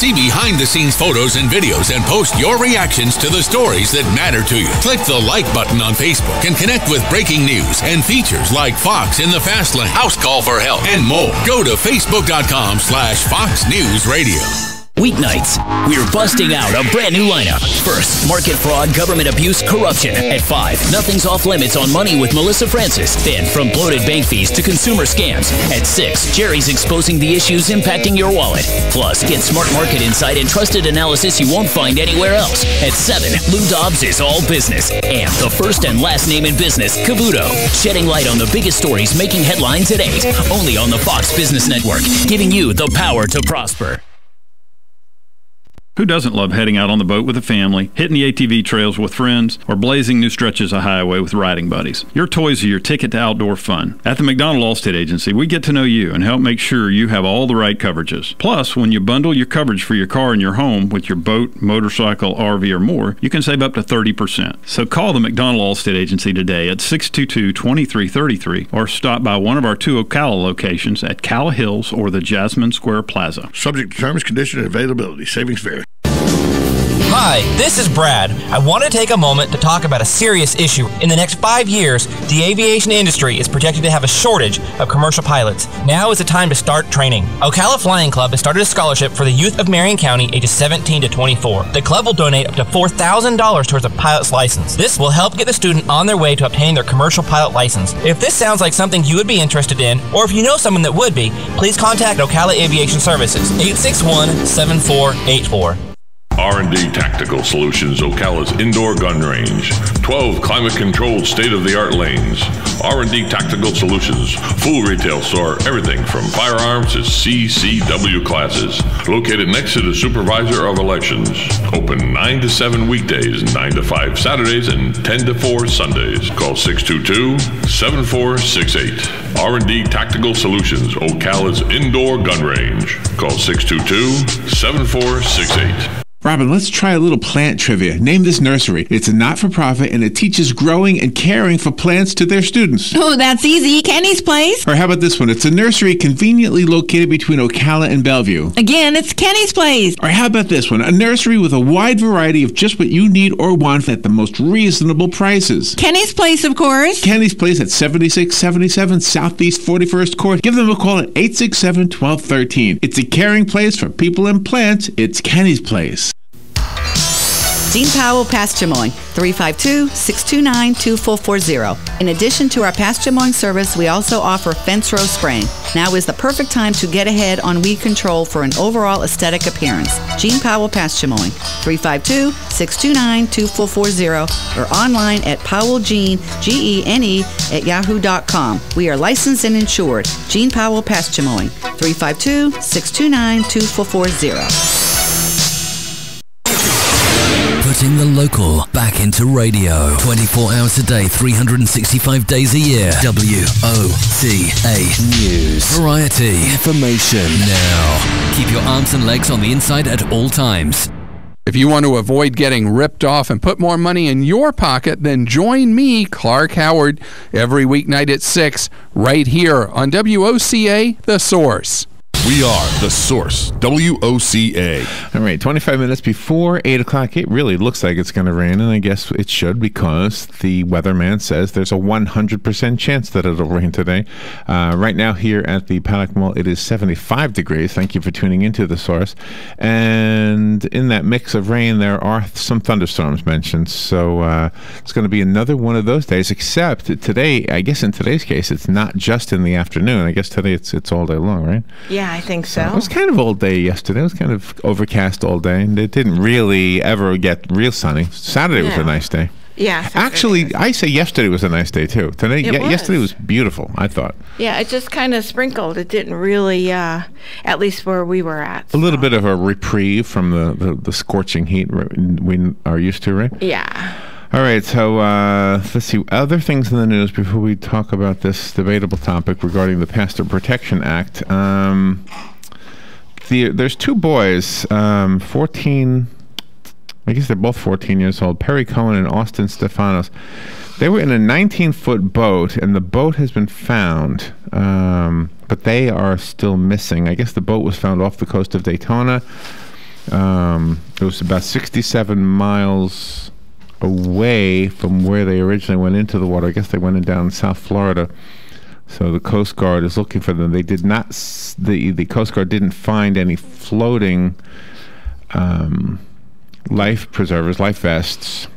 See behind-the-scenes photos and videos and post your reactions to the stories that matter to you. Click the like button on Facebook and connect with breaking news and features like Fox in the Fast Lane, House Call for Help, and more. Go to Facebook.com/Fox News Radio. Weeknights, we're busting out a brand new lineup. First, market fraud, government abuse, corruption. At 5, nothing's off limits on money with Melissa Francis. Then, from bloated bank fees to consumer scams. At 6, Jerry's exposing the issues impacting your wallet. Plus, get smart market insight and trusted analysis you won't find anywhere else. At 7, Lou Dobbs is all business. And the first and last name in business, Cavuto, shedding light on the biggest stories making headlines at 8. Only on the Fox Business Network, giving you the power to prosper. Who doesn't love heading out on the boat with a family, hitting the ATV trails with friends, or blazing new stretches of highway with riding buddies? Your toys are your ticket to outdoor fun. At the McDonald Allstate Agency, we get to know you and help make sure you have all the right coverages. Plus, when you bundle your coverage for your car and your home with your boat, motorcycle, RV, or more, you can save up to 30%. So call the McDonald Allstate Agency today at 622-2333 or stop by one of our 2 Ocala locations at Calla Hills or the Jasmine Square Plaza. Subject to terms, conditions, and availability. Savings vary. Hi, this is Brad. I want to take a moment to talk about a serious issue. In the next 5 years, the aviation industry is projected to have a shortage of commercial pilots. Now is the time to start training. Ocala Flying Club has started a scholarship for the youth of Marion County ages 17 to 24. The club will donate up to $4,000 towards a pilot's license. This will help get the student on their way to obtaining their commercial pilot license. If this sounds like something you would be interested in, or if you know someone that would be, please contact Ocala Aviation Services, 861-7484. R&D Tactical Solutions, Ocala's indoor gun range. 12 climate-controlled, state-of-the-art lanes. R&D Tactical Solutions, full retail store, everything from firearms to CCW classes. Located next to the Supervisor of Elections. Open 9 to 7 weekdays, 9 to 5 Saturdays, and 10 to 4 Sundays. Call 622-7468. R&D Tactical Solutions, Ocala's indoor gun range. Call 622-7468. Robin, let's try a little plant trivia. Name this nursery. It's a not-for-profit, and it teaches growing and caring for plants to their students. Oh, that's easy. Kenny's Place. Or how about this one? It's a nursery conveniently located between Ocala and Bellevue. Again, it's Kenny's Place. Or how about this one? A nursery with a wide variety of just what you need or want at the most reasonable prices. Kenny's Place, of course. Kenny's Place at 7677 Southeast 41st Court. Give them a call at 867-1213. It's a caring place for people and plants. It's Kenny's Place. Gene Powell Pasture Mowing, 352-629-2440. In addition to our pasture mowing service, we also offer fence row spraying. Now is the perfect time to get ahead on weed control for an overall aesthetic appearance. Gene Powell Pasture Mowing, 352-629-2440 or online at powellgene, Gene, at yahoo.com. We are licensed and insured. Gene Powell Pasture Mowing, 352-629-2440. Putting the local back into radio. 24 hours a day, 365 days a year. WOCA News. Variety. Information. Now. Keep your arms and legs on the inside at all times. If you want to avoid getting ripped off and put more money in your pocket, then join me, Clark Howard, every weeknight at 6, right here on WOCA, The Source. We are The Source, WOCA. All right, 25 minutes before 8 o'clock. It really looks like it's going to rain, and I guess it should because the weatherman says there's a 100% chance that it'll rain today. Right now here at the Paddock Mall, it is 75 degrees. Thank you for tuning into The Source. And in that mix of rain, there are some thunderstorms mentioned. So it's going to be another one of those days, except today, I guess in today's case, it's not just in the afternoon. I guess today it's all day long, right? Yeah, I think so. It was kind of all day yesterday. It was kind of overcast all day, and it didn't really ever get real sunny. Saturday was a nice day. Yeah. Actually, I say yesterday was a nice day, too. Today, yesterday was beautiful, I thought. Yeah, it just kind of sprinkled. It didn't really, at least where we were at. So. A little bit of a reprieve from the scorching heat we are used to, right? Yeah. All right, so let's see. Other things in the news before we talk about this debatable topic regarding the Pastor Protection Act. There's two boys, 14, I guess they're both 14 years old, Perry Cohen and Austin Stefanos. They were in a 19-foot boat, and the boat has been found, but they are still missing. I guess the boat was found off the coast of Daytona. It was about 67 miles away from where they originally went into the water. I guess they went in down South Florida. So the Coast Guard is looking for them. They did not. The Coast Guard didn't find any floating life preservers, life vests.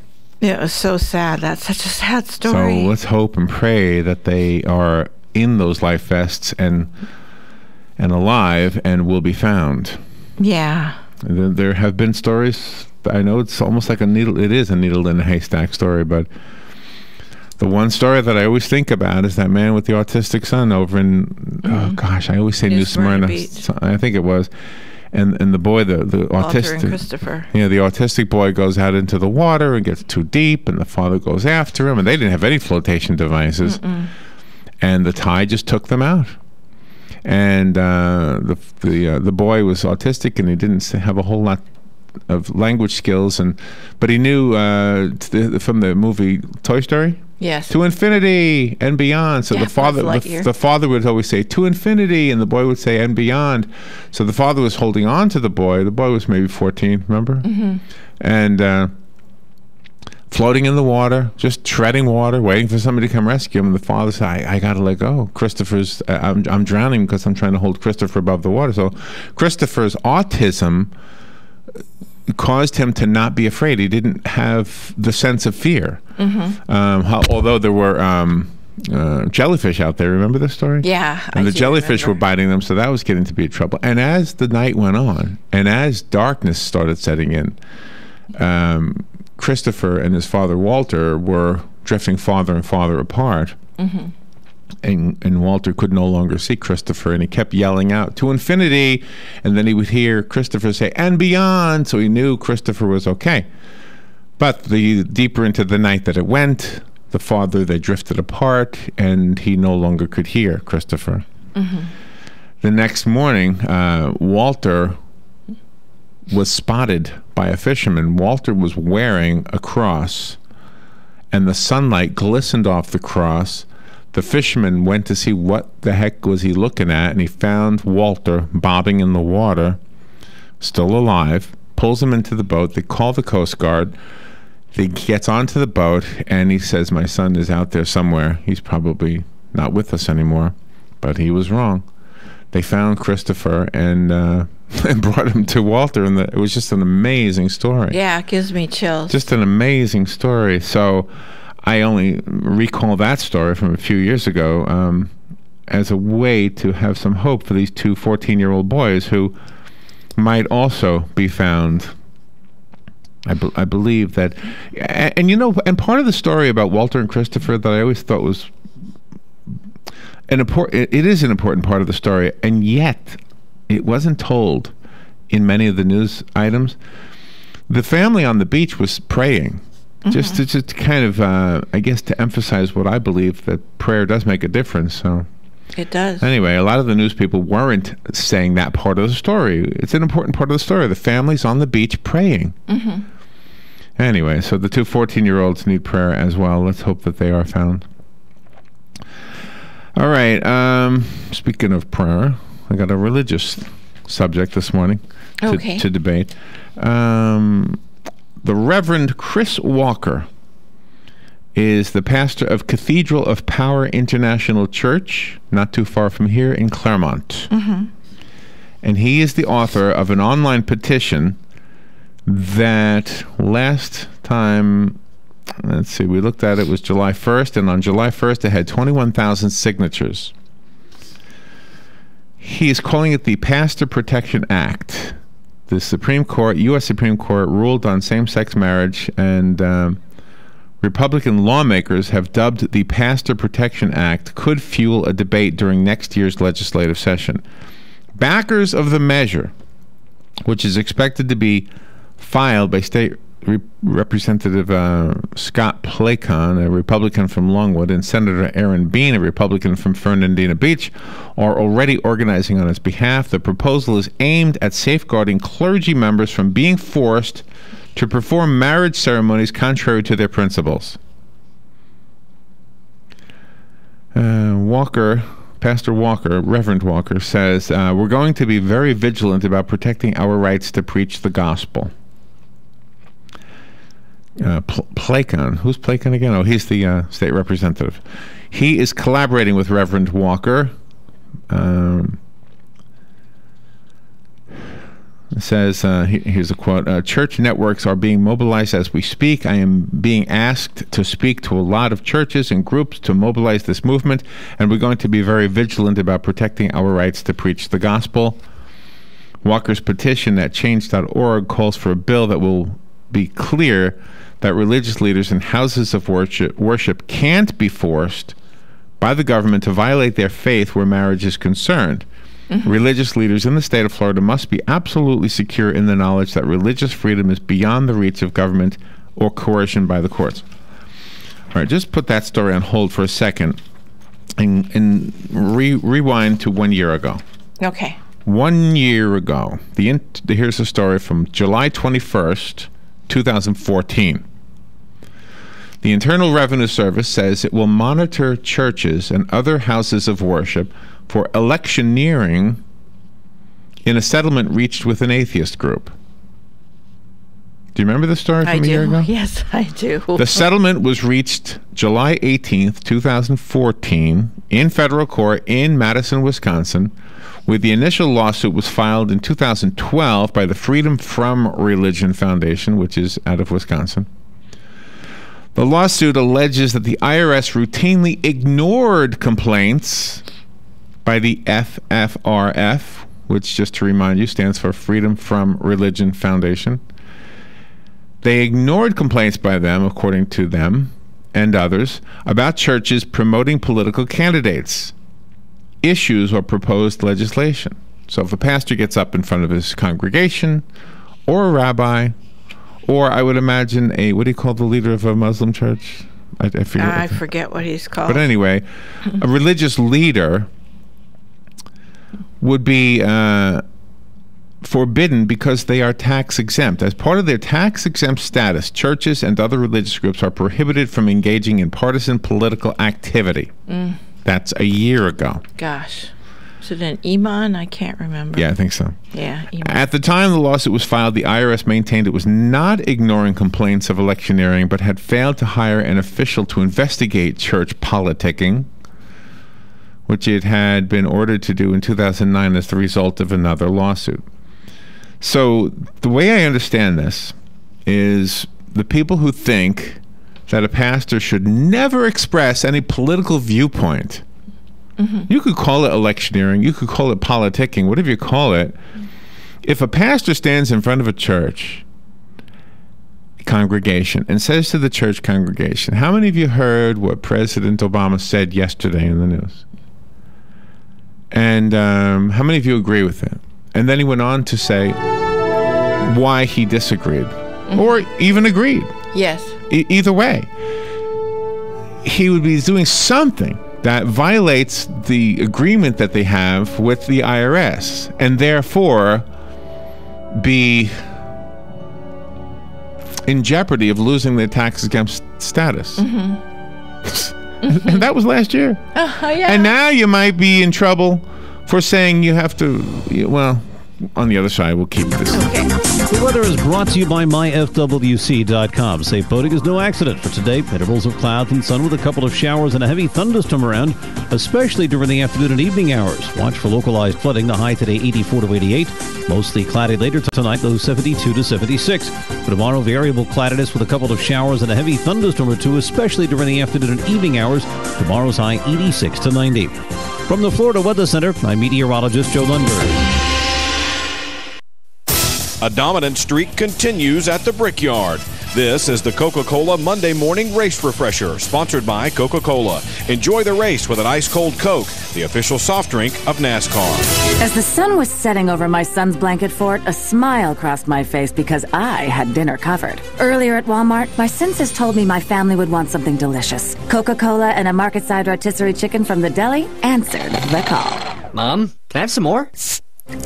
Yeah, it was so sad. That's such a sad story. So let's hope and pray that they are in those life vests and alive and will be found. Yeah. There have been stories. I know it's almost like a needle. It is a needle in a haystack story, but the one story that I always think about is that man with the autistic son over in, oh gosh, I always say New Smyrna. I think it was. And the boy, the Walter autistic, and Christopher. Yeah, the autistic boy goes out into the water and gets too deep, and the father goes after him, and they didn't have any flotation devices, and the tide just took them out. And the boy was autistic, and he didn't have a whole lot of language skills, but he knew from the movie Toy Story. Yes. To infinity and beyond. So Yeah, the father would always say to infinity, and the boy would say and beyond. So the father was holding on to the boy. The boy was maybe 14, remember? And floating in the water, just treading water, waiting for somebody to come rescue him. And the father said, I got to let go. Christopher's, I'm drowning because I'm trying to hold Christopher above the water. So Christopher's autism caused him to not be afraid. He didn't have the sense of fear. Although there were jellyfish out there. Remember this story? Yeah. And the jellyfish were biting them, so that was getting to be a trouble. And as the night went on, and as darkness started setting in, Christopher and his father Walter were drifting farther and farther apart. And Walter could no longer see Christopher, and he kept yelling out to infinity, and then he would hear Christopher say and beyond, so he knew Christopher was okay. But the deeper into the night that it went, the farther they drifted apart, and he no longer could hear Christopher. The next morning, Walter was spotted by a fisherman. Walter was wearing a cross, and the sunlight glistened off the cross. The fisherman went to see what the heck was he looking at, and he found Walter bobbing in the water, still alive, pulls him into the boat. They call the Coast Guard. He gets onto the boat, and he says, my son is out there somewhere. He's probably not with us anymore. But he was wrong. They found Christopher and brought him to Walter, and it was just an amazing story. Yeah, it gives me chills. Just an amazing story. So I only recall that story from a few years ago as a way to have some hope for these two 14-year-old boys who might also be found. I believe that, and part of the story about Walter and Christopher that I always thought was it is an important part of the story, and yet it wasn't told in many of the news items. The family on the beach was praying. Just to kind of, I guess, to emphasize what I believe, that prayer does make a difference. So it does. Anyway, a lot of the news people weren't saying that part of the story. It's an important part of the story. The family's on the beach praying. Anyway, so the two 14-year-olds need prayer as well. Let's hope that they are found. All right. Speaking of prayer, I got a religious subject this morning to debate. The Reverend Chris Walker is the pastor of Cathedral of Power International Church, not too far from here in Claremont. And he is the author of an online petition that last time, let's see, we looked at it, was July 1st, and on July 1st it had 21,000 signatures. He is calling it the Pastor Protection Act. The Supreme Court, U.S. Supreme Court, ruled on same-sex marriage, and Republican lawmakers have dubbed the Pastor Protection Act could fuel a debate during next year's legislative session. Backers of the measure, which is expected to be filed by State Representative Scott Placon, a Republican from Longwood, and Senator Aaron Bean, a Republican from Fernandina Beach, are already organizing on its behalf. The proposal is aimed at safeguarding clergy members from being forced to perform marriage ceremonies contrary to their principles. Walker Pastor Walker, Reverend Walker, says, we're going to be very vigilant about protecting our rights to preach the gospel. Placon. Who's Placon again? Oh, he's the state representative. He is collaborating with Reverend Walker. It says, here's a quote, church networks are being mobilized as we speak. I am being asked to speak to a lot of churches and groups to mobilize this movement, and we're going to be very vigilant about protecting our rights to preach the gospel. Walker's petition at change.org calls for a bill that will be clear that religious leaders in houses of worship can't be forced by the government to violate their faith where marriage is concerned. Mm-hmm. Religious leaders in the state of Florida must be absolutely secure in the knowledge that religious freedom is beyond the reach of government or coercion by the courts. All right, just put that story on hold for a second and rewind to 1 year ago. Okay. 1 year ago, here's a story from July 21st, 2014. The Internal Revenue Service says it will monitor churches and other houses of worship for electioneering in a settlement reached with an atheist group. Do you remember the story from a year ago? Yes, I do. The settlement was reached July 18th, 2014 in federal court in Madison, Wisconsin, with the initial lawsuit was filed in 2012 by the Freedom From Religion Foundation, which is out of Wisconsin. The lawsuit alleges that the IRS routinely ignored complaints by the FFRF, which, just to remind you, stands for Freedom From Religion Foundation. They ignored complaints by them, according to them and others, about churches promoting political candidates, issues, or proposed legislation. So if a pastor gets up in front of his congregation, or a rabbi, or I would imagine what do you call the leader of a Muslim church? I forget what he's called. But anyway, a religious leader would be forbidden because they are tax exempt. As part of their tax exempt status, churches and other religious groups are prohibited from engaging in partisan political activity. That's a year ago. Gosh. Is it an Iman? I can't remember. Yeah, I think so. Yeah, Iman. At the time the lawsuit was filed, the IRS maintained it was not ignoring complaints of electioneering, but had failed to hire an official to investigate church politicking, which it had been ordered to do in 2009 as the result of another lawsuit. So the way I understand this is the people who think that a pastor should never express any political viewpoint. Mm-hmm. You could call it electioneering, you could call it politicking, whatever you call it. If a pastor stands in front of a church congregation and says to the church congregation, how many of you heard what President Obama said yesterday in the news? And how many of you agree with it? And then he went on to say why he disagreed, or even agreed. Yes. Either way, he would be doing something that violates the agreement that they have with the IRS, and therefore be in jeopardy of losing their tax-exempt status. And that was last year. Yeah. And now you might be in trouble for saying you have to, well, on the other side, we'll keep this. Okay. The weather is brought to you by myfwc.com. Safe boating is no accident for today. Intervals of clouds and sun with a couple of showers and a heavy thunderstorm around, especially during the afternoon and evening hours. Watch for localized flooding. The high today 84 to 88. Mostly cloudy later tonight, low 72 to 76. For tomorrow, variable cloudiness with a couple of showers and a heavy thunderstorm or two, especially during the afternoon and evening hours. Tomorrow's high 86 to 90. From the Florida Weather Center, I'm meteorologist Joe Lundberg. A dominant streak continues at the Brickyard. This is the Coca-Cola Monday Morning Race Refresher, sponsored by Coca-Cola. Enjoy the race with an ice-cold Coke, the official soft drink of NASCAR. As the sun was setting over my son's blanket fort, a smile crossed my face because I had dinner covered. Earlier at Walmart, my senses told me my family would want something delicious. Coca-Cola and a market-side rotisserie chicken from the deli answered the call. Mom, can I have some more?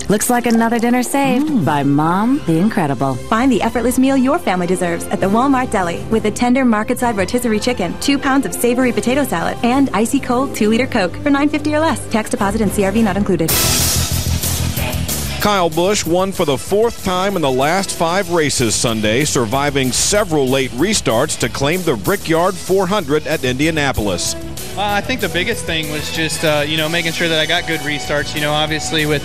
Looks like another dinner saved by Mom the Incredible. Find the effortless meal your family deserves at the Walmart Deli with a tender market-side rotisserie chicken, 2 pounds of savory potato salad, and icy cold 2-liter Coke for $9.50 or less. Tax deposit and CRV not included. Kyle Busch won for the 4th time in the last 5 races Sunday, surviving several late restarts to claim the Brickyard 400 at Indianapolis. I think the biggest thing was just, making sure that I got good restarts. Obviously with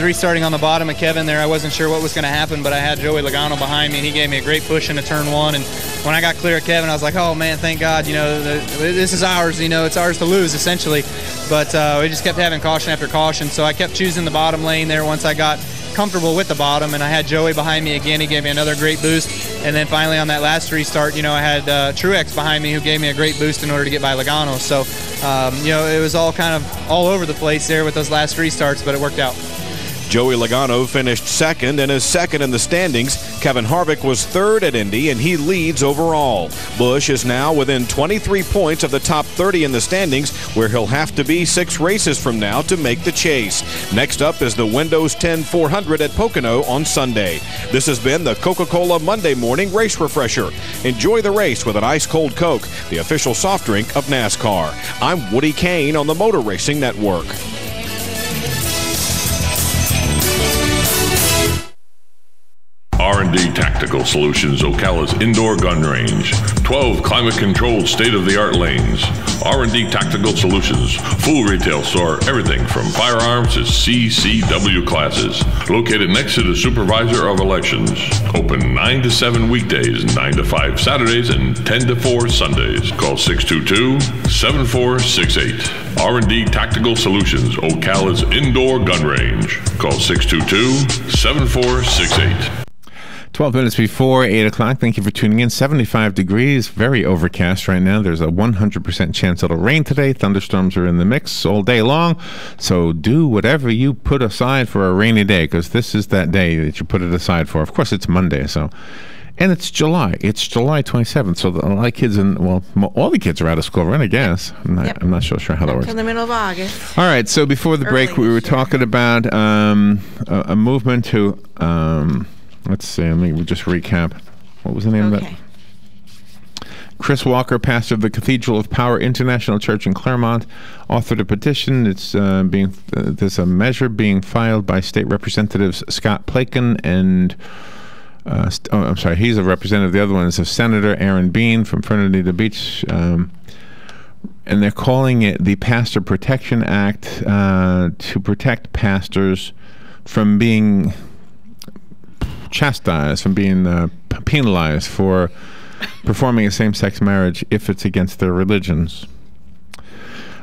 restarting on the bottom of Kevin there, I wasn't sure what was going to happen, but I had Joey Logano behind me, and he gave me a great push into turn 1. And when I got clear of Kevin, I was like, oh, man, thank God, this is ours. It's ours to lose, essentially. But we just kept having caution after caution, so I kept choosing the bottom lane there once I got comfortable with the bottom, and I had Joey behind me again. He gave me another great boost. And then finally on that last restart, I had Truex behind me who gave me a great boost in order to get by Logano. So, it was all kind of all over the place there with those last restarts, but it worked out. Joey Logano finished 2nd and is 2nd in the standings. Kevin Harvick was 3rd at Indy, and he leads overall. Busch is now within 23 points of the top 30 in the standings, where he'll have to be 6 races from now to make the chase. Next up is the Windows 10 400 at Pocono on Sunday. This has been the Coca-Cola Monday Morning Race Refresher. Enjoy the race with an ice-cold Coke, the official soft drink of NASCAR. I'm Woody Kane on the Motor Racing Network. R&D Tactical Solutions, Ocala's indoor gun range. 12 climate-controlled state-of-the-art lanes. R&D Tactical Solutions, full retail store, everything from firearms to CCW classes. Located next to the Supervisor of Elections. Open 9 to 7 weekdays, 9 to 5 Saturdays, and 10 to 4 Sundays. Call 622-7468. R&D Tactical Solutions, Ocala's indoor gun range. Call 622-7468. 12 minutes before 8 o'clock. Thank you for tuning in. 75 degrees, very overcast right now. There's a 100% chance it'll rain today. Thunderstorms are in the mix all day long. So do whatever you put aside for a rainy day, because this is that day that you put it aside for. Of course, it's Monday, so. And it's July. It's July 27th. So a lot of kids, all the kids are out of school, right? I guess. I'm not sure how that works. Until the middle of August. All right. So before the break, we were talking about a movement to. Let's see, let me just recap. What was the name of that? Chris Walker, pastor of the Cathedral of Power International Church in Claremont, authored a petition. It's there's a measure being filed by State Representatives Scott Plakin and he's a representative. The other one is Senator Aaron Bean from Fernandina Beach, and they're calling it the Pastor Protection Act to protect pastors from being chastised, from being penalized for performing a same-sex marriage if it's against their religions.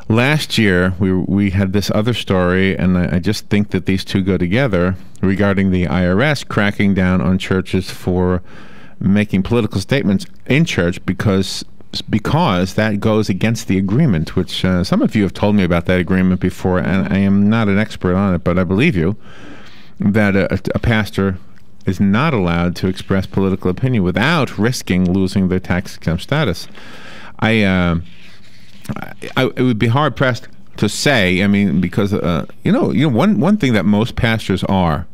Last year, we had this other story, and I just think that these two go together, regarding the IRS cracking down on churches for making political statements in church because that goes against the agreement, which some of you have told me about that agreement before, and I am not an expert on it, but I believe you, that a pastor is not allowed to express political opinion without risking losing their tax-exempt status. I it would be hard-pressed to say, because one thing that most pastors are,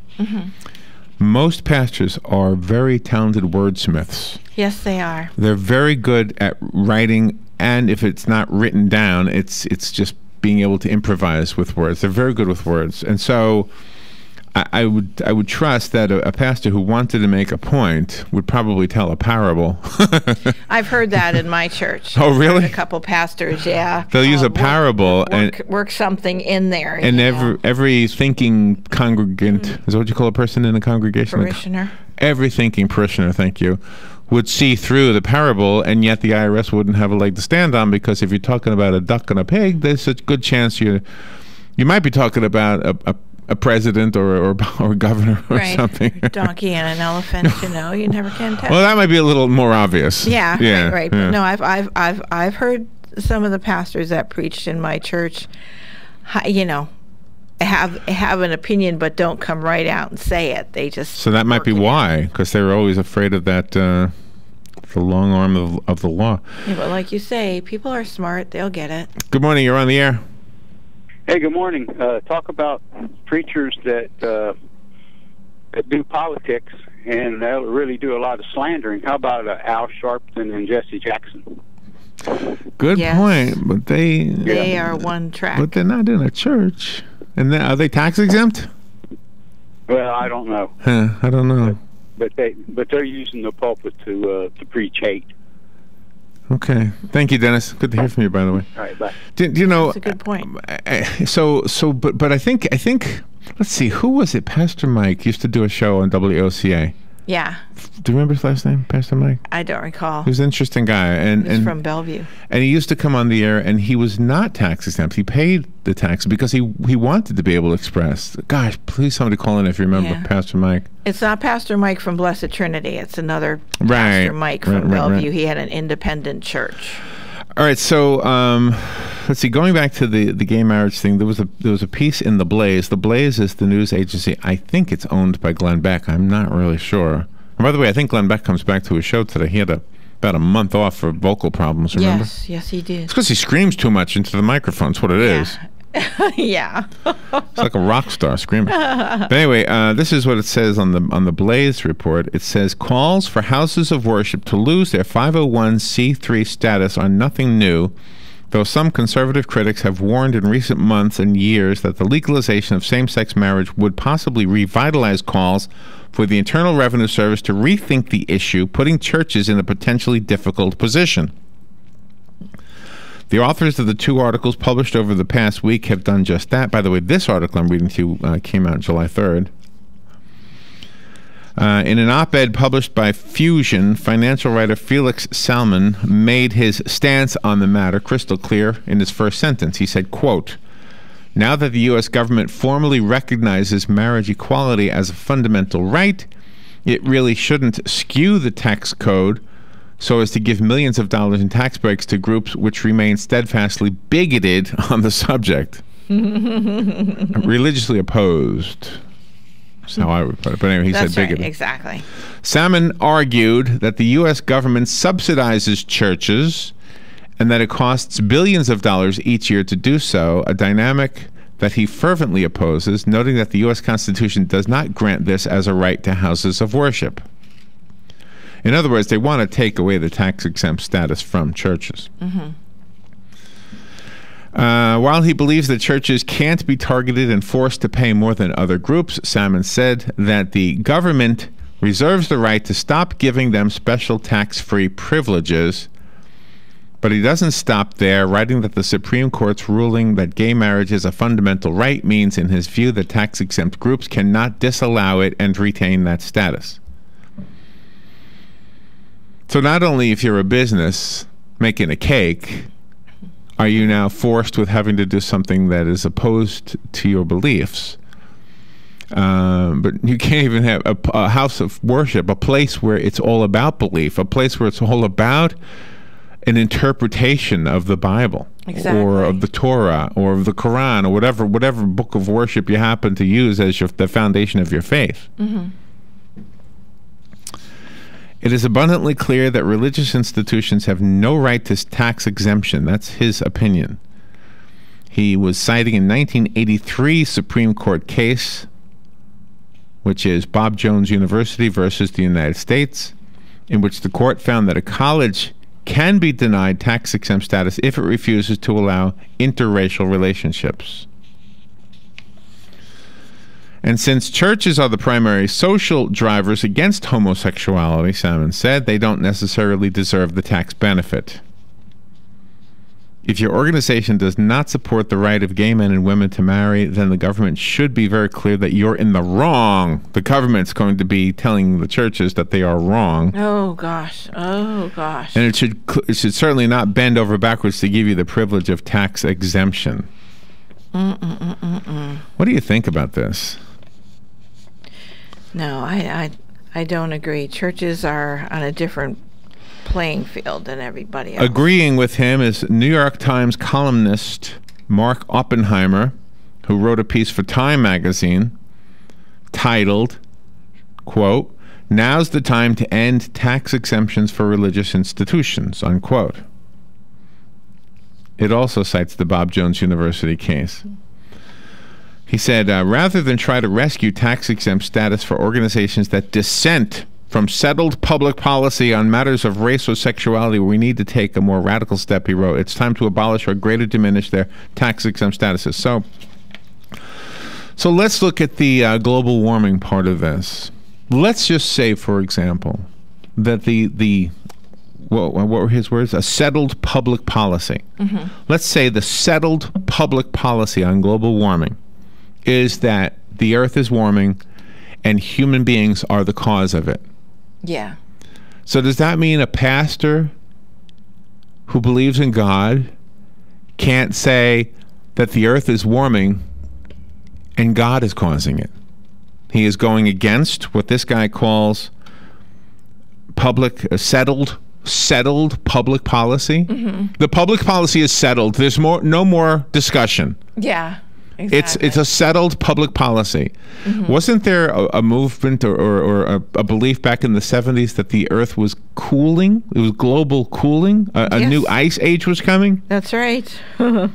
most pastors are very talented wordsmiths. Yes, they are. They're very good at writing, and if it's not written down, it's just being able to improvise with words. They're very good with words, and so I would trust that a pastor who wanted to make a point would probably tell a parable. I've heard that in my church. Oh, really? A couple pastors, yeah. They'll use a parable and work something in there. And every thinking congregant, is that what you call a person in a congregation? Parishioner. Every thinking parishioner, thank you, would see through the parable, and yet the IRS wouldn't have a leg to stand on, because if you're talking about a duck and a pig, there's a good chance you might be talking about a president or a governor or something. Donkey and an elephant, you never can tell. Well, that might be a little more obvious. Yeah, right. But no, I've heard some of the pastors that preached in my church, have an opinion but don't come right out and say it. They just so that might be why, because they were always afraid of that the long arm of the law. Yeah, but like you say, people are smart. They'll get it. Good morning. You're on the air. Hey, good morning. Talk about preachers that do politics and they'll really do a lot of slandering. How about Al Sharpton and Jesse Jackson? Good point, but they are one track. But they're not in a church. And are they tax exempt? Well, I don't know. I don't know. But they're using the pulpit to preach hate. Okay, thank you, Dennis. Good to hear from you, by the way. All right, bye. Do you know? That's a good point. But I think. Let's see. Who was it? Pastor Mike used to do a show on WOCA. Yeah. Do you remember his last name, Pastor Mike? I don't recall. He was an interesting guy, and from Bellevue. And he used to come on the air, and he was not tax exempt. He paid the tax because he wanted to be able to express. Gosh, please somebody call in if you remember Pastor Mike. It's not Pastor Mike from Blessed Trinity. It's another Pastor Mike from Bellevue. He had an independent church. All right, so let's see. Going back to the gay marriage thing, there was a piece in The Blaze. The Blaze is the news agency. I think it's owned by Glenn Beck. I'm not really sure. And by the way, I think Glenn Beck comes back to his show today. He had about a month off for vocal problems. Remember? Yes, he did. It's because he screams too much into the microphone. That's what it is. Yeah. It's like a rock star screaming. But anyway, this is what it says on the Blaze report. It says calls for houses of worship to lose their 501c3 status are nothing new, though some conservative critics have warned in recent months and years that the legalization of same-sex marriage would possibly revitalize calls for the Internal Revenue Service to rethink the issue, putting churches in a potentially difficult position. The authors of the two articles published over the past week have done just that. By the way, this article I'm reading to you came out July 3rd. In an op-ed published by Fusion, financial writer Felix Salmon made his stance on the matter crystal clear in his first sentence. He said, quote, "Now that the U.S. government formally recognizes marriage equality as a fundamental right, it really shouldn't skew the tax code so as to give millions of dollars in tax breaks to groups which remain steadfastly bigoted on the subject." Religiously opposed. That's how I would put it. But anyway, he said bigoted. Right, exactly. Salmon argued that the U.S. government subsidizes churches and that it costs billions of dollars each year to do so, a dynamic that he fervently opposes, noting that the U.S. Constitution does not grant this as a right to houses of worship. In other words, they want to take away the tax-exempt status from churches. Mm-hmm. While he believes that churches can't be targeted and forced to pay more than other groups, Salmon said that the government reserves the right to stop giving them special tax-free privileges. But he doesn't stop there, writing that the Supreme Court's ruling that gay marriage is a fundamental right means, in his view, that tax-exempt groups cannot disallow it and retain that status. So not only if you're a business making a cake, are you now forced with having to do something that is opposed to your beliefs, but you can't even have a house of worship, a place where it's all about belief, a place where it's all about an interpretation of the Bible, or of the Torah, or of the Quran, or whatever book of worship you happen to use as the foundation of your faith. Mm-hmm. It is abundantly clear that religious institutions have no right to tax exemption. That's his opinion. He was citing a 1983 Supreme Court case, which is Bob Jones University versus the United States, in which the court found that a college can be denied tax-exempt status if it refuses to allow interracial relationships. And since churches are the primary social drivers against homosexuality, Salmon said, they don't necessarily deserve the tax benefit. If your organization does not support the right of gay men and women to marry, then the government should be very clear that you're in the wrong. The government's going to be telling the churches that they are wrong. Oh, gosh. Oh, gosh. And it should certainly not bend over backwards to give you the privilege of tax exemption. What do you think about this? No, I don't agree. Churches are on a different playing field than everybody else. Agreeing with him is New York Times columnist Mark Oppenheimer, who wrote a piece for Time magazine titled, quote, "Now's the time to end tax exemptions for religious institutions," unquote. It also cites the Bob Jones University case. He said, rather than try to rescue tax-exempt status for organizations that dissent from settled public policy on matters of race or sexuality, we need to take a more radical step, he wrote. It's time to abolish or greatly diminish their tax-exempt statuses. So let's look at the global warming part of this. Let's just say, for example, that what were his words? A settled public policy. Mm-hmm. Let's say the settled public policy on global warming is that the Earth is warming and human beings are the cause of it. Yeah. So does that mean a pastor who believes in God can't say that the Earth is warming and God is causing it? He is going against what this guy calls settled public policy. Mm-hmm. The public policy is settled. There's no more discussion. Yeah, exactly. It's a settled public policy. Mm-hmm. Wasn't there a movement or a belief back in the 70s that the Earth was cooling? It was global cooling. A new ice age was coming. That's right. Well,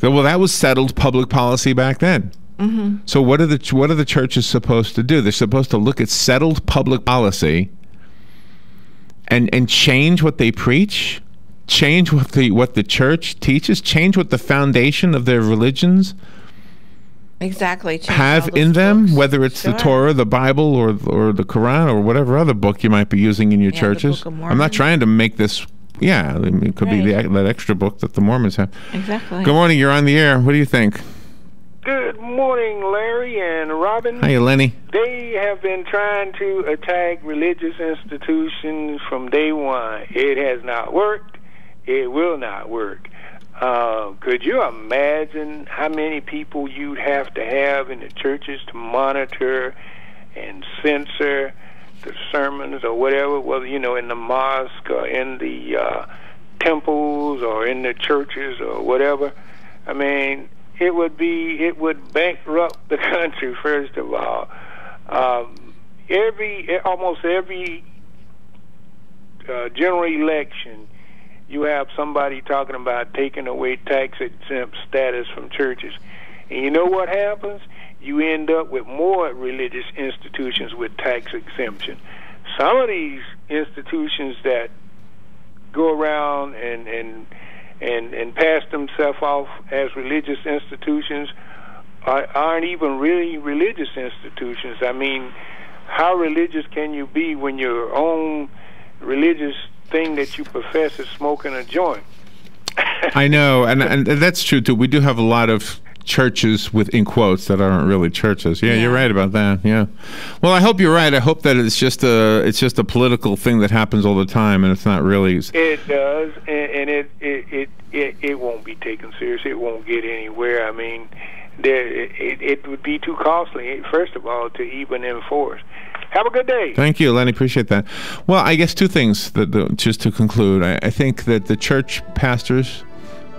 that was settled public policy back then. Mm-hmm. So what are the churches supposed to do? They're supposed to look at settled public policy and change what they preach, change what the church teaches, change what the foundation of their religions exactly have in them, whether it's the Torah, the Bible, or the Quran, or whatever other book you might be using in your churches. I'm not trying to make this. Yeah, it could be that extra book that the Mormons have. Exactly. Good morning. You're on the air. What do you think? Good morning, Larry and Robin. Hi, Lenny. They have been trying to attack religious institutions from day one. It has not worked. It will not work. Could you imagine how many people you'd have to have in the churches to monitor and censor the sermons or whatever, whether, in the mosque or in the temples or in the churches or whatever? I mean, it would bankrupt the country, first of all. Almost every general election, you have somebody talking about taking away tax-exempt status from churches. And you know what happens? You end up with more religious institutions with tax exemption. Some of these institutions that go around and pass themselves off as religious institutions aren't even really religious institutions. I mean, how religious can you be when your own religious thing that you profess is smoking a joint? I know, and that's true too. We do have a lot of churches in quotes that aren't really churches. Yeah, you're right about that. Yeah. Well, I hope you're right. I hope that it's just a political thing that happens all the time, and it's not really. It does, and it won't be taken seriously. It won't get anywhere. I mean, it would be too costly, first of all, to even enforce. Have a good day. Thank you, Lenny. Appreciate that. Well, I guess two things just to conclude. I think that the church pastors,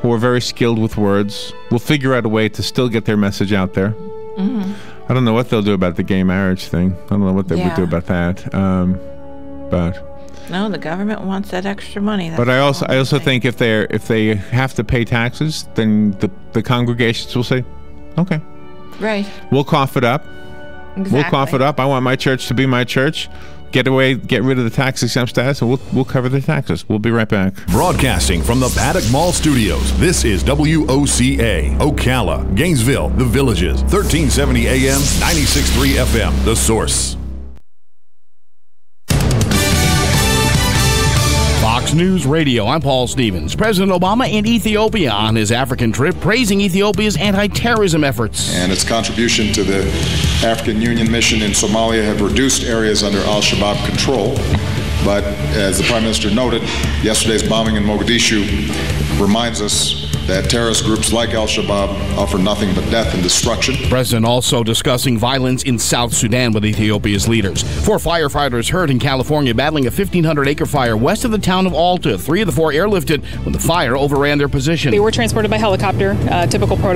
who are very skilled with words, will figure out a way to still get their message out there. Mm-hmm. I don't know what they'll do about the gay marriage thing. I don't know what they would do about that. But no, the government wants that extra money. But I also think if they have to pay taxes, then the congregations will say, okay, right, we'll cough it up. Exactly. We'll cough it up. I want my church to be my church. Get rid of the tax exempt status, and we'll cover the taxes. We'll be right back. Broadcasting from the Paddock Mall Studios, this is WOCA, Ocala, Gainesville, The Villages, 1370 AM, 96.3 FM, The Source. Fox News Radio, I'm Paul Stevens. President Obama in Ethiopia on his African trip, praising Ethiopia's anti-terrorism efforts. And its contribution to the African Union mission in Somalia have reduced areas under al-Shabaab control. But as the Prime Minister noted, yesterday's bombing in Mogadishu reminds us that terrorist groups like al-Shabaab offer nothing but death and destruction. The president also discussing violence in South Sudan with Ethiopia's leaders. 4 firefighters hurt in California battling a 1,500-acre fire west of the town of Alta. 3 of the 4 airlifted when the fire overran their position. They were transported by helicopter, typical protocol.